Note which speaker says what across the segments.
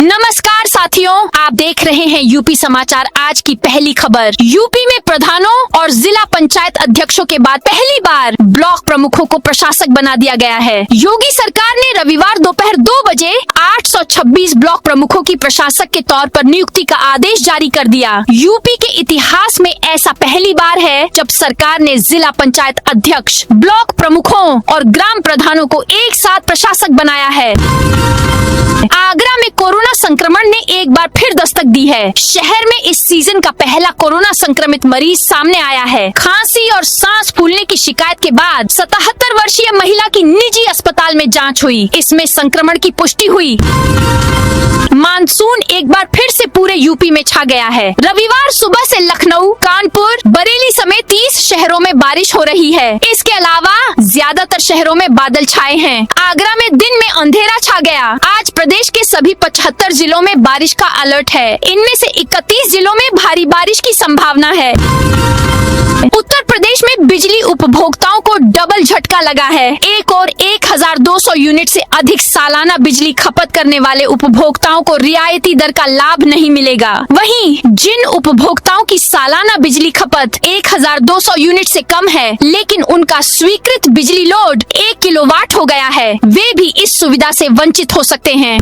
Speaker 1: नमस्कार साथियों, आप देख रहे हैं यूपी समाचार। आज की पहली खबर, यूपी में प्रधानों और जिला पंचायत अध्यक्षों के बाद पहली बार ब्लॉक प्रमुखों को प्रशासक बना दिया गया है। योगी सरकार ने रविवार दोपहर 2 बजे 826 ब्लॉक प्रमुखों की प्रशासक के तौर पर नियुक्ति का आदेश जारी कर दिया। यूपी के इतिहास में ऐसा पहली बार है जब सरकार ने जिला पंचायत अध्यक्ष, ब्लॉक प्रमुखों और ग्राम प्रधानों को एक साथ प्रशासक बनाया है। आगरा में कोरोना संक्रमण ने एक बार फिर दस्तक दी है। शहर में इस सीजन का पहला कोरोना संक्रमित मरीज सामने आया है। खांसी और सांस फूलने की शिकायत के बाद 77 वर्षीय महिला की निजी अस्पताल में जांच हुई। इसमें संक्रमण की पुष्टि हुई। मानसून एक बार फिर से पूरे यूपी में छा गया है। रविवार सुबह से लखनऊ, कानपुर, बरेली समेत 30 शहरों में बारिश हो रही है। इसके अलावा ज्यादातर शहरों में बादल छाए हैं। आगरा में दिन में अंधेरा छा गया। आज प्रदेश के सभी 75 जिलों में बारिश का अलर्ट है। इनमें से 31 जिलों में भारी बारिश की संभावना है। उत्तर प्रदेश में बिजली उपभोक्ताओं को डबल झटका लगा है। एक और 1200 यूनिट से अधिक सालाना बिजली खपत करने वाले उपभोक्ताओं को रियायती दर का लाभ नहीं मिलेगा। वहीं जिन उपभोक्ताओं की सालाना बिजली खपत 1200 यूनिट से कम है, लेकिन उनका स्वीकृत बिजली लोड 1 किलोवाट हो गया है, वे भी इस सुविधा से वंचित हो सकते हैं।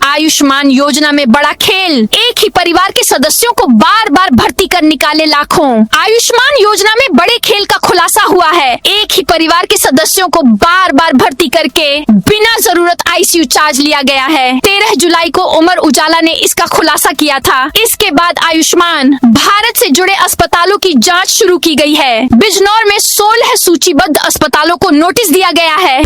Speaker 1: आयुष्मान योजना में बड़ा खेल, एक ही परिवार के सदस्यों को बार बार भर्ती कर निकाले लाखों। आयुष्मान योजना में बड़े खेल का खुलासा हुआ है। एक ही परिवार के सदस्यों को बार बार भर्ती करके बिना जरूरत आईसीयू चार्ज लिया गया है। 13 जुलाई को अमर उजाला ने इसका खुलासा किया था। इसके बाद आयुष्मान भारत से जुड़े अस्पतालों की जाँच शुरू की गई है। बिजनौर में 16 सूचीबद्ध अस्पतालों को नोटिस दिया गया है।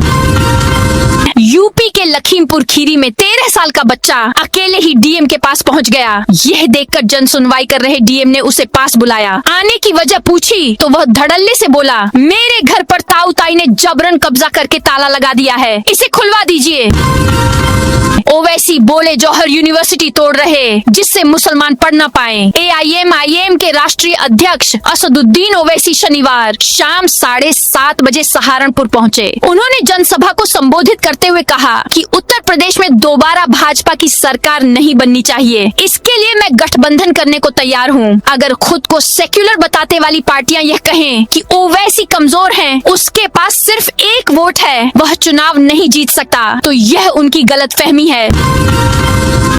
Speaker 1: यूपी के लखीमपुर खीरी में 13 साल का बच्चा अकेले ही डीएम के पास पहुंच गया। यह देखकर जन सुनवाई कर रहे डीएम ने उसे पास बुलाया। आने की वजह पूछी तो वह धड़ल्ले से बोला, मेरे घर पर ताऊ ताई ने जबरन कब्जा करके ताला लगा दिया है, इसे खुलवा दीजिए। ओवैसी बोले जौहर यूनिवर्सिटी तोड़ रहे जिससे मुसलमान पढ़ न पाए। एआईएम के राष्ट्रीय अध्यक्ष असदुद्दीन ओवैसी शनिवार शाम 7:30 बजे सहारनपुर पहुंचे। उन्होंने जनसभा को संबोधित करते हुए कहा कि उत्तर प्रदेश में दोबारा भाजपा की सरकार नहीं बननी चाहिए। इसके लिए मैं गठबंधन करने को तैयार हूँ। अगर खुद को सेक्युलर बताते वाली पार्टियां यह कहें कि ओवैसी कमजोर हैं, उसके पास सिर्फ 1 वोट है, वह चुनाव नहीं जीत सकता, तो यह उनकी गलतफहमी है।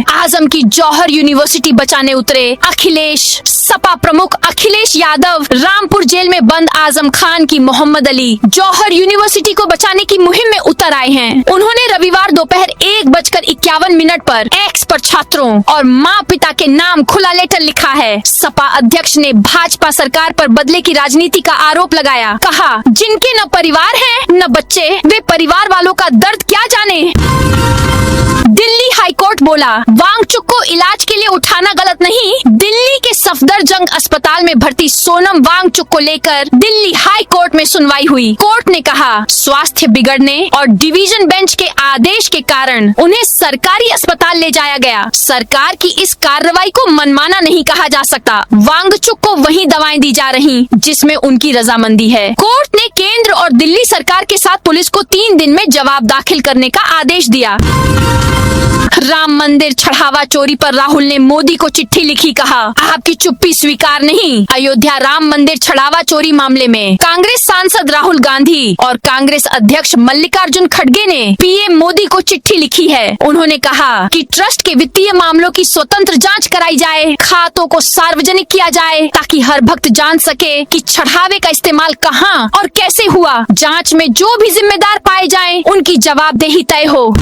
Speaker 1: आजम की जौहर यूनिवर्सिटी बचाने उतरे अखिलेश। सपा प्रमुख अखिलेश यादव रामपुर जेल में बंद आजम खान की मोहम्मद अली जौहर यूनिवर्सिटी को बचाने की मुहिम में उतर आए हैं। उन्होंने रविवार दोपहर 1:51 पर एक्स पर छात्रों और माँ पिता के नाम खुला लेटर लिखा है। सपा अध्यक्ष ने भाजपा सरकार पर बदले की राजनीति का आरोप लगाया। कहा, जिनके न परिवार है न बच्चे, वे परिवार वालों का दर्द क्या जाने। दिल्ली हाईकोर्ट बोला, वांगचुक को इलाज के लिए उठाना गलत नहीं। दिल्ली के सफदरजंग अस्पताल में भर्ती सोनम वांगचुक को लेकर दिल्ली हाई कोर्ट में सुनवाई हुई। कोर्ट ने कहा, स्वास्थ्य बिगड़ने और डिवीजन बेंच के आदेश के कारण उन्हें सरकारी अस्पताल ले जाया गया। सरकार की इस कार्रवाई को मनमाना नहीं कहा जा सकता। वांगचुक को वही दवाएं दी जा रही जिसमें उनकी रजामंदी है। कोर्ट ने केंद्र और दिल्ली सरकार के साथ पुलिस को 3 दिन में जवाब दाखिल करने का आदेश दिया। राम मंदिर चढ़ावा चोरी पर राहुल ने मोदी को चिट्ठी लिखी। कहा, आपकी चुप्पी स्वीकार नहीं। अयोध्या राम मंदिर चढ़ावा चोरी मामले में कांग्रेस सांसद राहुल गांधी और कांग्रेस अध्यक्ष मल्लिकार्जुन खड़गे ने पीएम मोदी को चिट्ठी लिखी है। उन्होंने कहा कि ट्रस्ट के वित्तीय मामलों की स्वतंत्र जांच कराई जाए, खातों को सार्वजनिक किया जाए ताकि हर भक्त जान सके कि चढ़ावे का इस्तेमाल कहां और कैसे हुआ। जांच में जो भी जिम्मेदार पाए जाएं, उनकी जवाबदेही तय हो।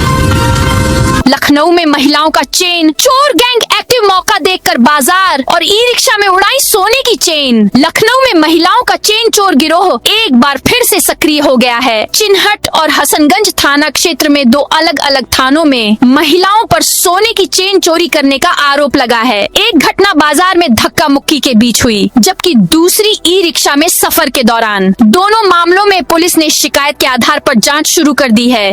Speaker 1: लखनऊ में महिलाओं का चेन, चोर गैंग एक्टिव मौका देखकर बाजार और ई रिक्शा में उड़ाई सोने की चेन। लखनऊ में महिलाओं का चेन चोर गिरोह एक बार फिर से सक्रिय हो गया है। चिन्हट और हसनगंज थाना क्षेत्र में 2 अलग अलग थानों में महिलाओं पर सोने की चेन चोरी करने का आरोप लगा है। एक घटना बाजार में धक्का मुक्की के बीच हुई, जबकि दूसरी ई रिक्शा में सफर के दौरान। दोनों मामलों में पुलिस ने शिकायत के आधार पर जाँच शुरू कर दी है।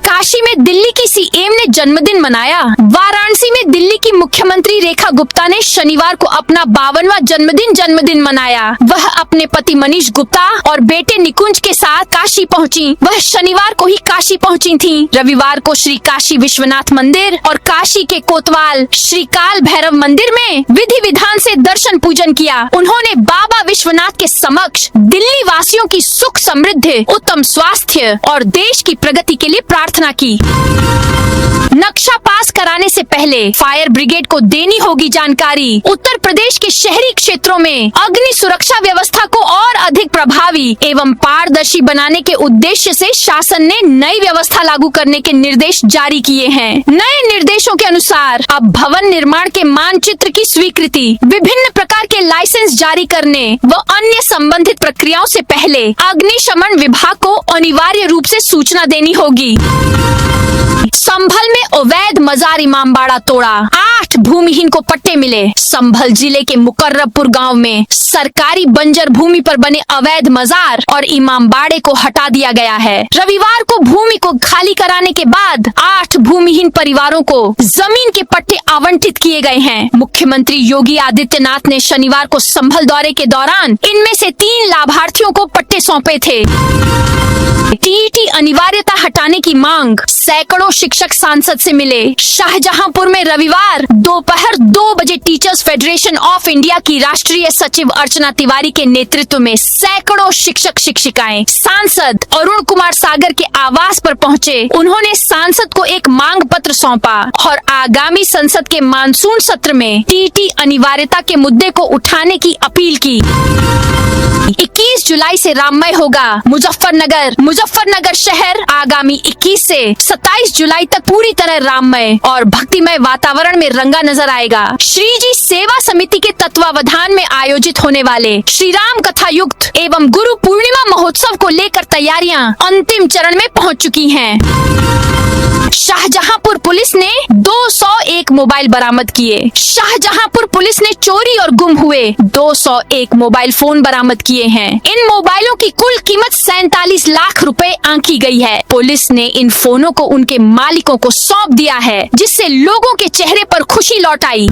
Speaker 1: काशी में दिल्ली की सीएम ने जन्मदिन मनाया। वाराणसी में दिल्ली की मुख्यमंत्री रेखा गुप्ता ने शनिवार को अपना 52वां जन्मदिन मनाया। वह अपने पति मनीष गुप्ता और बेटे निकुंज के साथ काशी पहुंची। वह शनिवार को ही काशी पहुंची थीं। रविवार को श्री काशी विश्वनाथ मंदिर और काशी के कोतवाल श्री काल भैरव मंदिर में विधि विधान से दर्शन पूजन किया। उन्होंने बाबा विश्वनाथ के समक्ष दिल्ली वासियों की सुख समृद्धि, उत्तम स्वास्थ्य और देश की प्रगति के लिए प्रार्थना की। नक्शा पास कराने से पहले फायर ब्रिगेड को देनी होगी जानकारी। उत्तर प्रदेश के शहरी क्षेत्रों में अग्नि सुरक्षा व्यवस्था को और अधिक प्रभावी एवं पारदर्शी बनाने के उद्देश्य से शासन ने नई व्यवस्था लागू करने के निर्देश जारी किए हैं। नए निर्देशों के अनुसार अब भवन निर्माण के मानचित्र की स्वीकृति, विभिन्न प्रकार के लाइसेंस जारी करने व अन्य संबंधित प्रक्रियाओं से पहले अग्निशमन विभाग को अनिवार्य रूप से सूचना देनी होगी। संभल में अवैध मजार इमामबाड़ा तोड़ा, 8 भूमिहीन को पट्टे मिले। संभल जिले के मुकर्रबपुर गांव में सरकारी बंजर भूमि पर बने अवैध मजार और इमामबाड़े को हटा दिया गया है। रविवार को भूमि को खाली कराने के बाद 8 भूमिहीन परिवारों को जमीन के पट्टे आवंटित किए गए हैं। मुख्यमंत्री योगी आदित्यनाथ ने शनिवार को संभल दौरे के दौरान इनमें से 3 लाभार्थियों को पट्टे सौंपे थे। टीईटी अनिवार्यता हटाने की मांग, सैकड़ों शिक्षक सांसद से मिले। शाहजहांपुर में रविवार दोपहर 2 बजे टीचर्स फेडरेशन ऑफ इंडिया की राष्ट्रीय सचिव अर्चना तिवारी के नेतृत्व में सैकड़ों शिक्षक शिक्षिकाएं सांसद अरुण कुमार सागर के आवास पर पहुंचे। उन्होंने सांसद को एक मांग पत्र सौंपा और आगामी संसद के मानसून सत्र में टीईटी अनिवार्यता के मुद्दे को उठाने की अपील की। 21 जुलाई से राममय होगा मुजफ्फरनगर शहर आगामी 21 से 27 जुलाई तक पूरी तरह राममय और भक्तिमय वातावरण में रंगा नजर आएगा। श्री जी सेवा समिति के तत्वावधान में आयोजित होने वाले श्री राम कथा युक्त एवं गुरु पूर्णिमा महोत्सव को लेकर तैयारियां अंतिम चरण में पहुंच चुकी हैं। शाहजहांपुर पुलिस ने 201 मोबाइल बरामद किए। शाहजहांपुर पुलिस ने चोरी और गुम हुए 201 मोबाइल फोन बरामद किए हैं। इन मोबाइलों की कुल कीमत 47 लाख रुपए आंकी गई है। पुलिस ने इन फोनों को उनके मालिकों को सौंप दिया है, जिससे लोगों के चेहरे पर खुशी लौट आई।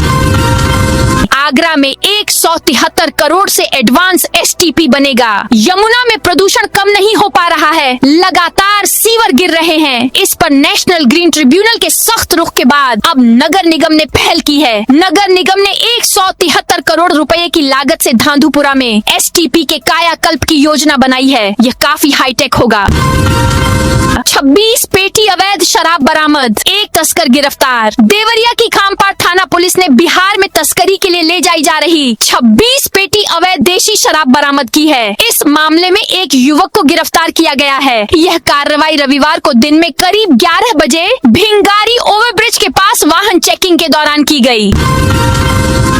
Speaker 1: आगरा में 173 करोड़ से एडवांस एसटीपी बनेगा। यमुना में प्रदूषण कम नहीं हो पा रहा है, लगातार सीवर गिर रहे हैं। इस पर नेशनल ग्रीन ट्रिब्यूनल के सख्त रुख के बाद अब नगर निगम ने पहल की है। नगर निगम ने 173 करोड़ रुपए की लागत से धांधुपुरा में एसटीपी के कायाकल्प की योजना बनाई है। यह काफी हाईटेक होगा। 26 पेटी अवैध शराब बरामद, 1 तस्कर गिरफ्तार। देवरिया की खामपाड़ थाना पुलिस ने बिहार में तस्करी के लिए ले जाई जा रही 26 पेटी अवैध देशी शराब बरामद की है। इस मामले में एक युवक को गिरफ्तार किया गया है। यह कार्रवाई रविवार को दिन में करीब 11 बजे भिंगारी ओवरब्रिज के पास वाहन चेकिंग के दौरान की गई।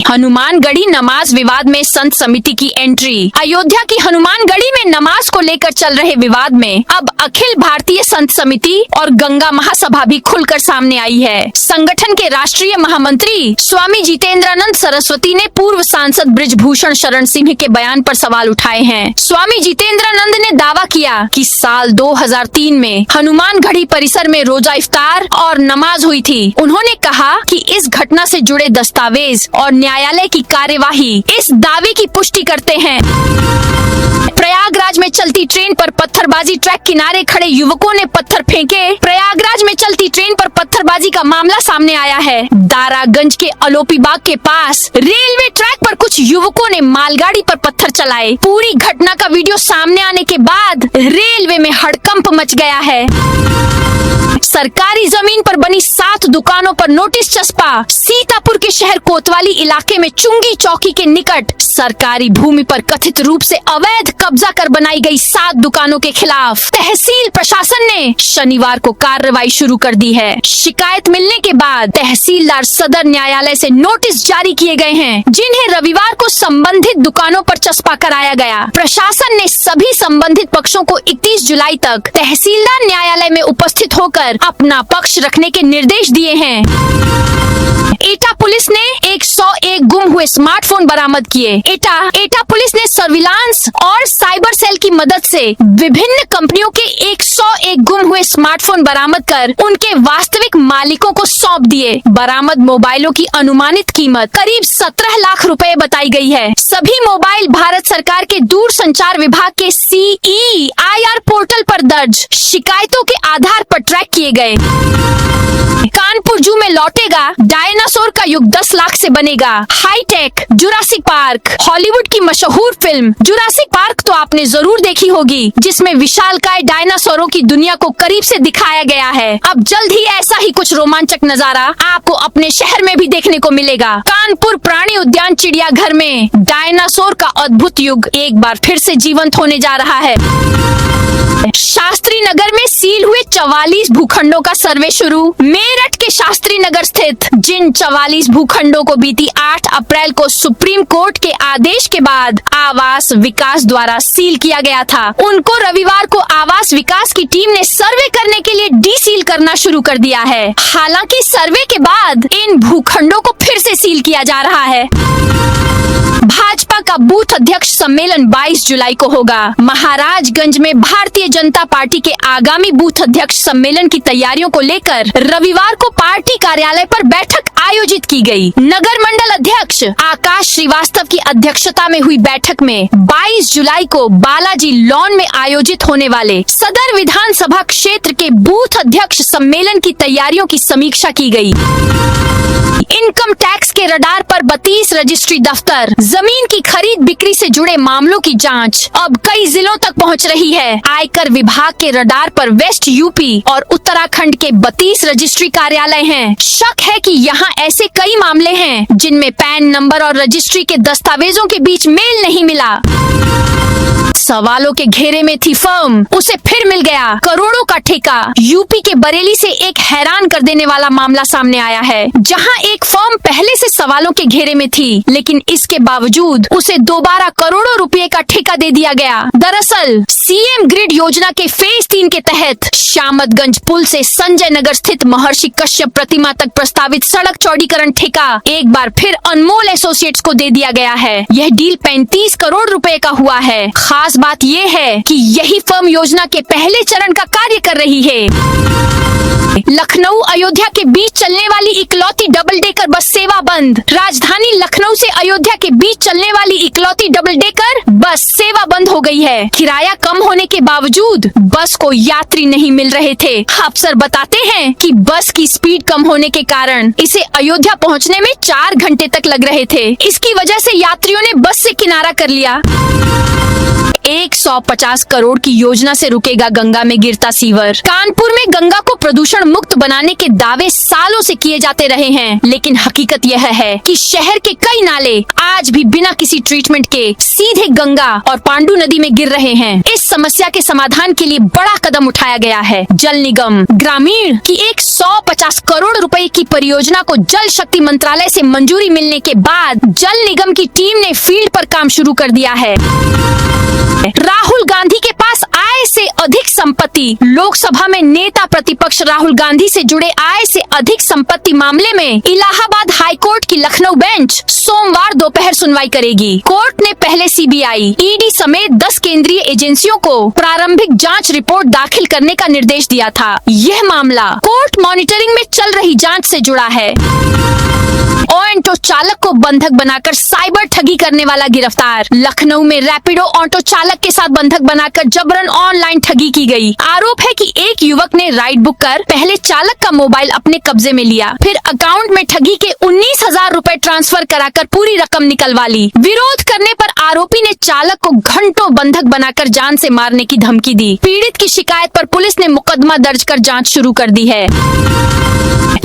Speaker 1: हनुमानगढ़ी नमाज विवाद में संत समिति की एंट्री। अयोध्या की हनुमानगढ़ी में नमाज को लेकर चल रहे विवाद में अब अखिल भारतीय संत समिति और गंगा महासभा भी खुलकर सामने आई है। संगठन के राष्ट्रीय महामंत्री स्वामी जितेंद्रानंद सरस्वती ने पूर्व सांसद बृजभूषण शरण सिंह के बयान पर सवाल उठाए हैं। स्वामी जितेंद्रानंद ने दावा किया कि साल 2003 में हनुमानगढ़ी परिसर में रोजा इफ्तार और नमाज हुई थी। उन्होंने कहा कि इस घटना से जुड़े दस्तावेज और न्यायालय की कार्यवाही इस दावे की पुष्टि करते हैं। प्रयागराज में चलती ट्रेन पर पत्थरबाजी, ट्रैक किनारे खड़े युवकों ने पत्थर फेंके। प्रयागराज में चलती ट्रेन पर पत्थरबाजी का मामला सामने आया है। दारागंज के अलोपी बाग के पास रेलवे ट्रैक पर कुछ युवकों ने मालगाड़ी पर पत्थर चलाए। पूरी घटना का वीडियो सामने आने के बाद रेलवे में हड़कंप मच गया है। सरकारी जमीन पर बनी 7 दुकानों पर नोटिस चस्पा। सीतापुर के शहर कोतवाली इलाके में चुंगी चौकी के निकट सरकारी भूमि पर कथित रूप से अवैध कब्जा कर बनाई गई 7 दुकानों के खिलाफ तहसील प्रशासन ने शनिवार को कार्रवाई शुरू कर दी है। शिकायत मिलने के बाद तहसीलदार सदर न्यायालय से नोटिस जारी किए गए हैं, जिन्हें रविवार को संबंधित दुकानों पर चस्पा कराया गया। प्रशासन ने सभी संबंधित पक्षों को 31 जुलाई तक तहसीलदार न्यायालय में उपस्थित होकर अपना पक्ष रखने के निर्देश दिए हैं। एटा पुलिस ने 101 गुम हुए स्मार्टफोन बरामद किए। एटा पुलिस ने सर्विलांस और साइबर सेल की मदद से विभिन्न कंपनियों के 101 गुम हुए स्मार्टफोन बरामद कर उनके वास्तविक मालिकों को सौंप दिए। बरामद मोबाइलों की अनुमानित कीमत करीब 17 लाख रुपए बताई गई है। सभी मोबाइल भारत सरकार के दूर संचार विभाग के CEIR पोर्टल पर दर्ज शिकायतों के आधार पर ट्रैक किए गए। कानपुर जू में लौटेगा डायनासोर का युग, 10 लाख से बनेगा हाईटेक जुरासिक पार्क। हॉलीवुड की मशहूर फिल्म जुरासिक पार्क तो आपने जरूर देखी होगी, जिसमें विशालकाय डायनासोरों की दुनिया को करीब से दिखाया गया है। अब जल्द ही ऐसा ही कुछ रोमांचक नजारा आपको अपने शहर में भी देखने को मिलेगा। कानपुर प्राणी उद्यान चिड़ियाघर में डायनासोर का अद्भुत युग एक बार फिर से जीवंत होने जा रहा है। शास्त्री नगर में सील हुए 44 भूखंडों का सर्वे शुरू। मेरठ के शास्त्री नगर स्थित जिन 44 भूखंडों को बीती 8 अप्रैल को सुप्रीम कोर्ट के आदेश के बाद आवास विकास द्वारा सील किया गया था, उनको रविवार को आवास विकास की टीम ने सर्वे करने के लिए डीसील करना शुरू कर दिया है। हालांकि सर्वे के बाद इन भूखंडों को फिर से सील किया जा रहा है। भाजपा का बूथ अध्यक्ष सम्मेलन 22 जुलाई को होगा। महाराजगंज में भारतीय जनता पार्टी के आगामी बूथ अध्यक्ष सम्मेलन की तैयारियों को लेकर रविवार को पार्टी कार्यालय पर बैठक आयोजित की गई। नगर मंडल अध्यक्ष आकाश श्रीवास्तव की अध्यक्षता में हुई बैठक में 22 जुलाई को बालाजी लॉन में आयोजित होने वाले सदर विधानसभा क्षेत्र के बूथ अध्यक्ष सम्मेलन की तैयारियों की समीक्षा की गई। इनकम टैक्स के रडार पर 32 रजिस्ट्री दफ्तर, जमीन की खरीद बिक्री से जुड़े मामलों की जांच अब कई जिलों तक पहुंच रही है। आयकर विभाग के रडार पर वेस्ट यूपी और उत्तराखंड के 32 रजिस्ट्री कार्यालय हैं। शक है कि यहाँ ऐसे कई मामले हैं जिनमें पैन नंबर और रजिस्ट्री के दस्तावेजों के बीच मेल नहीं मिला। सवालों के घेरे में थी फर्म, उसे फिर मिल गया करोड़ों का ठेका। यूपी के बरेली से एक हैरान कर देने वाला मामला सामने आया है, जहां एक फर्म पहले से सवालों के घेरे में थी, लेकिन इसके बावजूद उसे दोबारा करोड़ों रुपए का ठेका दे दिया गया। दरअसल सीएम ग्रिड योजना के फेज 3 के तहत शामतगंज पुल से संजय नगर स्थित महर्षि कश्यप प्रतिमा तक प्रस्तावित सड़क चौड़ीकरण ठेका एक बार फिर अनमोल एसोसिएट्स को दे दिया गया है। यह डील 35 करोड़ रुपए का हुआ है। खास बात यह है कि यही फर्म योजना के पहले चरण का कार्य कर रही है। लखनऊ अयोध्या के बीच चलने वाली इकलौती डबल डेकर बस सेवा बंद। राजधानी लखनऊ से अयोध्या के बीच चलने वाली इकलौती डबल डेकर बस सेवा बंद हो गई है। किराया कम होने के बावजूद बस को यात्री नहीं मिल रहे थे। अफसर बताते हैं कि बस की स्पीड कम होने के कारण इसे अयोध्या पहुंचने में 4 घंटे तक लग रहे थे। इसकी वजह से यात्रियों ने बस से किनारा कर लिया। 150 करोड़ की योजना से रुकेगा गंगा में गिरता सीवर। कानपुर में गंगा को प्रदूषण मुक्त बनाने के दावे सालों से किए जाते रहे हैं, लेकिन हकीकत यह है कि शहर के कई नाले आज भी बिना किसी ट्रीटमेंट के सीधे गंगा और पांडू नदी में गिर रहे हैं। इस समस्या के समाधान के लिए बड़ा कदम उठाया गया है। जल निगम ग्रामीण की 150 करोड़ रुपए की परियोजना को जल शक्ति मंत्रालय से मंजूरी मिलने के बाद जल निगम की टीम ने फील्ड पर काम शुरू कर दिया है। राहुल गांधी के पास आय से अधिक संपत्ति। लोकसभा में नेता प्रतिपक्ष राहुल गांधी से जुड़े आय से अधिक संपत्ति मामले में इलाहाबाद हाई कोर्ट की लखनऊ बेंच सोमवार दोपहर सुनवाई करेगी। कोर्ट ने पहले सीबीआई, ईडी समेत 10 केंद्रीय एजेंसियों को प्रारंभिक जांच रिपोर्ट दाखिल करने का निर्देश दिया था। यह मामला कोर्ट मॉनिटरिंग में चल रही जांच से जुड़ा है। ऑटो चालक को बंधक बनाकर साइबर ठगी करने वाला गिरफ्तार। लखनऊ में रैपिडो ऑटो चालक के साथ बंधक बनाकर जबरन ऑनलाइन ठगी की गई। आरोप है कि एक युवक ने राइड बुक कर पहले चालक का मोबाइल अपने कब्जे में लिया, फिर अकाउंट में ठगी के 19,000 रुपए ट्रांसफर कराकर पूरी रकम निकलवा ली। विरोध करने पर आरोपी ने चालक को घंटों बंधक बनाकर जान से मारने की धमकी दी। पीड़ित की शिकायत पर पुलिस ने मुकदमा दर्ज कर जाँच शुरू कर दी है।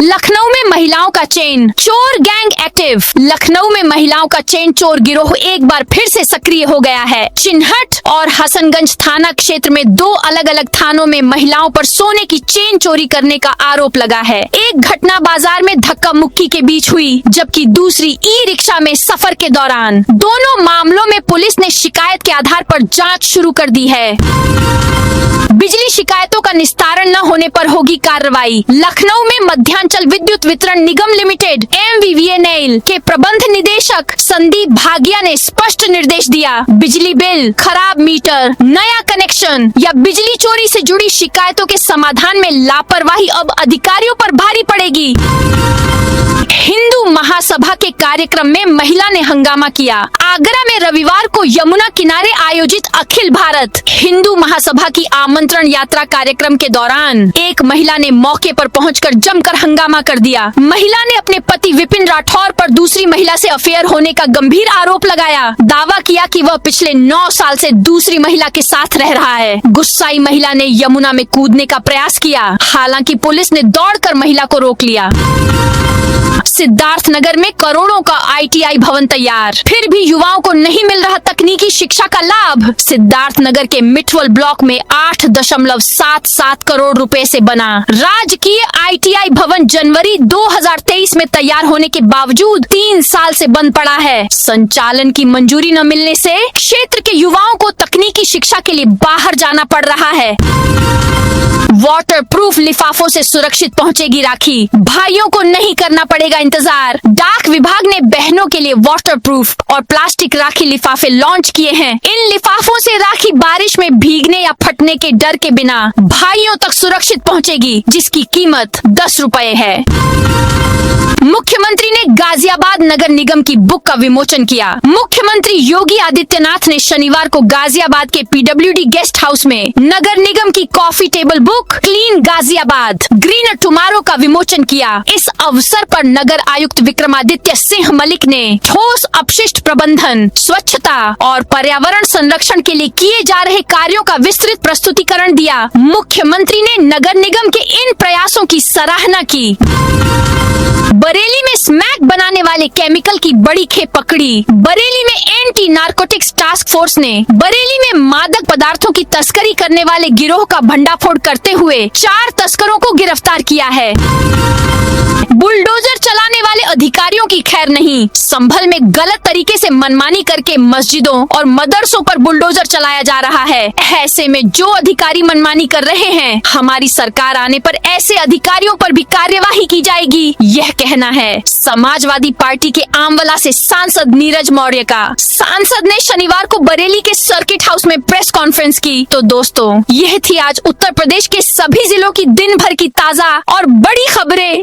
Speaker 1: लखनऊ में महिलाओं का चेन, चोर गैंग एक्टिव। लखनऊ में महिलाओं का चेन चोर गिरोह एक बार फिर से सक्रिय हो गया है। चिन्हट और हसनगंज थाना क्षेत्र में 2 अलग अलग थानों में महिलाओं पर सोने की चेन चोरी करने का आरोप लगा है। एक घटना बाजार में धक्का मुक्की के बीच हुई, जबकि दूसरी ई रिक्शा में सफर के दौरान। दोनों मामलों में पुलिस ने शिकायत के आधार पर जांच शुरू कर दी है। बिजली शिकायतों का निस्तारण न होने पर होगी कार्रवाई। लखनऊ में मध्यांचल विद्युत वितरण निगम लिमिटेड MVVNL के प्रबंध निदेशक संदीप भागिया ने स्पष्ट निर्देश दिया, बिजली बिल, खराब मीटर, नया कनेक्शन या बिजली चोरी से जुड़ी शिकायतों के समाधान में लापरवाही अब अधिकारियों पर भारी पड़ेगी। हिंदू महासभा के कार्यक्रम में महिला ने हंगामा किया। आगरा में रविवार को यमुना किनारे आयोजित अखिल भारत हिंदू महासभा की आमंत्रण यात्रा कार्यक्रम के दौरान एक महिला ने मौके पर पहुंचकर जमकर हंगामा कर दिया। महिला ने अपने पति विपिन राठौर पर दूसरी महिला से अफेयर होने का गंभीर आरोप लगाया। दावा किया कि वह पिछले 9 साल से दूसरी महिला के साथ रह रहा है। गुस्साई महिला ने यमुना में कूदने का प्रयास किया, हालांकि पुलिस ने दौड़कर महिला को रोक लिया। सिद्धार्थनगर में करोड़ों का ITI भवन तैयार, फिर भी युवाओं को नहीं मिल रहा तकनीकी शिक्षा का लाभ। सिद्धार्थनगर के मिठवल ब्लॉक में 8.77 करोड़ रुपए से बना राजकीय ITI भवन जनवरी 2023 में तैयार होने के बावजूद 3 साल से बंद पड़ा है। संचालन की मंजूरी न मिलने से क्षेत्र के युवाओं को तकनीकी शिक्षा के लिए बाहर जाना पड़ रहा है। वाटरप्रूफ लिफाफों से सुरक्षित पहुंचेगी राखी, भाइयों को नहीं करना पड़ेगा इंतजार। डाक विभाग ने बहनों के लिए वाटरप्रूफ और प्लास्टिक राखी लिफाफे लॉन्च किए हैं। इन लिफाफों से राखी बारिश में भीगने या फटने के डर के बिना भाइयों तक सुरक्षित पहुंचेगी, जिसकी कीमत 10 रुपए है। मुख्यमंत्री ने गाजियाबाद नगर निगम की बुक का विमोचन किया। मुख्यमंत्री योगी आदित्यनाथ ने शनिवार को गाजियाबाद के PWD गेस्ट हाउस में नगर निगम की coffee table book clean Ghaziabad greener tomorrow का विमोचन किया। इस अवसर पर नगर आयुक्त विक्रमादित्य सिंह मलिक ने ठोस अपशिष्ट प्रबंधन, स्वच्छता और पर्यावरण संरक्षण के लिए किए जा रहे कार्यों का विस्तृत प्रस्तुतिकरण दिया। मुख्यमंत्री ने नगर निगम के इन प्रयासों की सराहना की। बरेली में स्मैक बनाने वाले केमिकल की बड़ी खेप पकड़ी। बरेली में एंटी नारकोटिक्स टास्क फोर्स ने बरेली में मादक पदार्थों की तस्करी करने वाले गिरोह का भंडाफोड़ करते हुए 4 तस्करों को गिरफ्तार किया है। बुलडोजर चलाने वाले अधिकारियों की खैर नहीं। संभल में गलत तरीके से मनमानी करके मस्जिदों और मदरसों पर बुलडोजर चलाया जा रहा है। ऐसे में जो अधिकारी मनमानी कर रहे हैं, हमारी सरकार आने पर ऐसे अधिकारियों पर भी कार्यवाही की जाएगी, यह कहना है समाजवादी पार्टी के आमवला से सांसद नीरज मौर्य का। सांसद ने शनिवार को बरेली के सर्किट हाउस में प्रेस कॉन्फ्रेंस की। तो दोस्तों, यह थी आज उत्तर प्रदेश के सभी जिलों की दिन भर की ताजा और बड़ी खबरें।